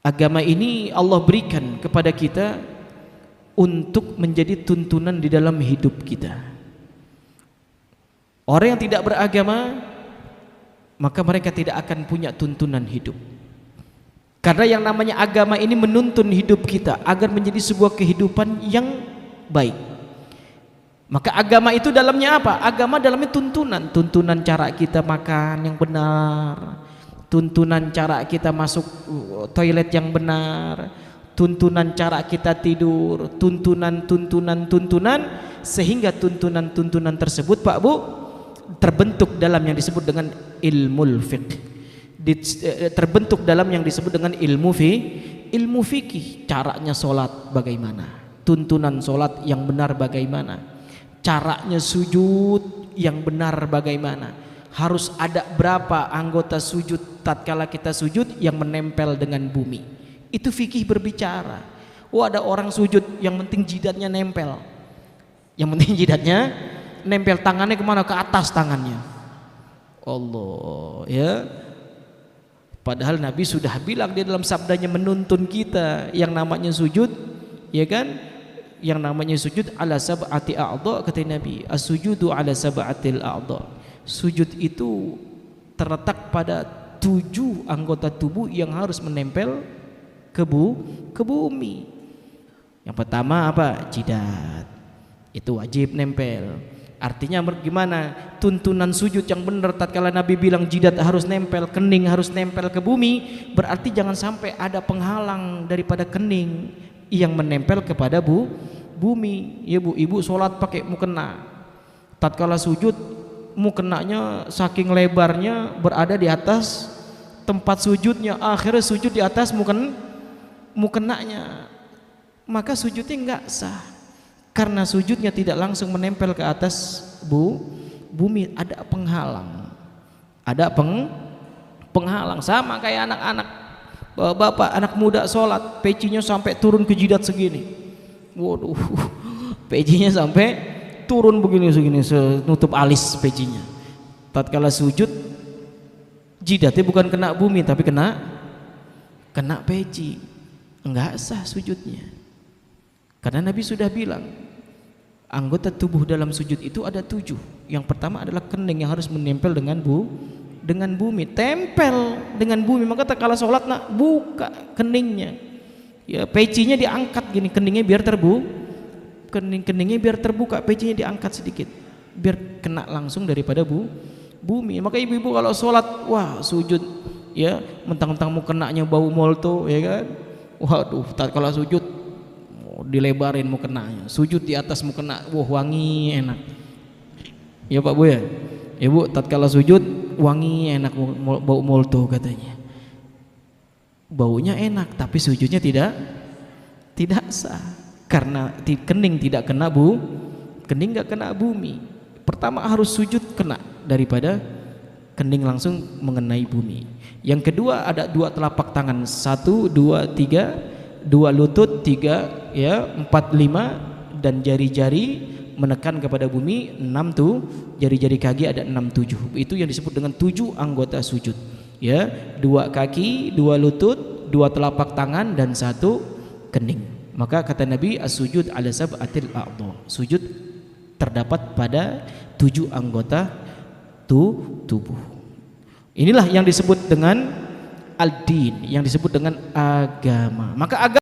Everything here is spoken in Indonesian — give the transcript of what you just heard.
Agama ini Allah berikan kepada kita untuk menjadi tuntunan di dalam hidup kita. Orang yang tidak beragama, maka mereka tidak akan punya tuntunan hidup. Karena yang namanya agama ini menuntun hidup kita agar menjadi sebuah kehidupan yang baik. Maka agama itu dalamnya apa? Agama dalamnya tuntunan. Tuntunan cara kita makan yang benar, tuntunan cara kita masuk toilet yang benar, tuntunan cara kita tidur, tuntunan sehingga tuntunan tersebut Pak Bu terbentuk dalam yang disebut dengan ilmu fiqh. Terbentuk dalam yang disebut dengan ilmu fikih. Caranya sholat bagaimana, tuntunan sholat yang benar bagaimana, caranya sujud yang benar bagaimana, harus ada berapa anggota sujud tatkala kita sujud yang menempel dengan bumi. Itu fikih berbicara. Oh, ada orang sujud yang penting jidatnya nempel, tangannya kemana? Ke atas tangannya. Allah, ya. Padahal Nabi sudah bilang di dalam sabdanya menuntun kita yang namanya sujud, ya kan? Yang namanya sujud ala sab'ati a'dha, kata Nabi, as-sujudu ala sab'atil a'dha. Sujud itu terletak pada 7 anggota tubuh yang harus menempel ke bumi. Yang pertama apa? Jidat. Itu wajib nempel. Artinya gimana? Tuntunan sujud yang benar tatkala Nabi bilang jidat harus nempel, kening harus nempel ke bumi, berarti jangan sampai ada penghalang daripada kening yang menempel kepada bumi. Ya Bu, ibu sholat pakai mukena. Tatkala sujud mukenanya saking lebarnya berada di atas tempat sujudnya, akhirnya sujud di atas mukenanya, maka sujudnya enggak sah. Karena sujudnya tidak langsung menempel ke atas bumi, ada penghalang. Ada penghalang. Sama kayak anak-anak, bapak anak muda sholat, pecinya sampai turun ke jidat segini. Waduh, pecinya sampai turun begini nutup alis pecinya. Tatkala sujud, jidatnya bukan kena bumi tapi kena peci. Enggak sah sujudnya. Karena Nabi sudah bilang anggota tubuh dalam sujud itu ada 7. Yang pertama adalah kening yang harus menempel dengan bumi, tempel dengan bumi. Maka tatkala sholat buka keningnya, ya pecinya diangkat gini, keningnya biar terbuka, pecinya diangkat sedikit biar kena langsung daripada bumi. Maka ibu-ibu kalau sholat, wah sujud ya mentang-mentang mau kenanya bau molto, ya kan? Waduh, tatkala sujud dilebarin mukenanya, sujud di atas mukena, wah wangi enak. Ya Pak Bu ya, ibu tatkala sujud wangi enak, bau molto katanya. Baunya enak tapi sujudnya tidak sah karena kening tidak kena kening nggak kena bumi. Pertama harus sujud kena daripada kening langsung mengenai bumi. Yang kedua ada 2 telapak tangan, 1, 2, 3, 2 lutut, 3, ya 4, 5, dan jari-jari menekan kepada bumi, 6 tuh jari-jari kaki ada 6, 7. Itu yang disebut dengan 7 anggota sujud. Ya, 2 kaki, 2 lutut, 2 telapak tangan dan 1 kening. Maka kata Nabi as-sujud ala sab'atil a'dha. Sujud terdapat pada 7 anggota tubuh. Inilah yang disebut dengan al-din, yang disebut dengan agama. Maka agama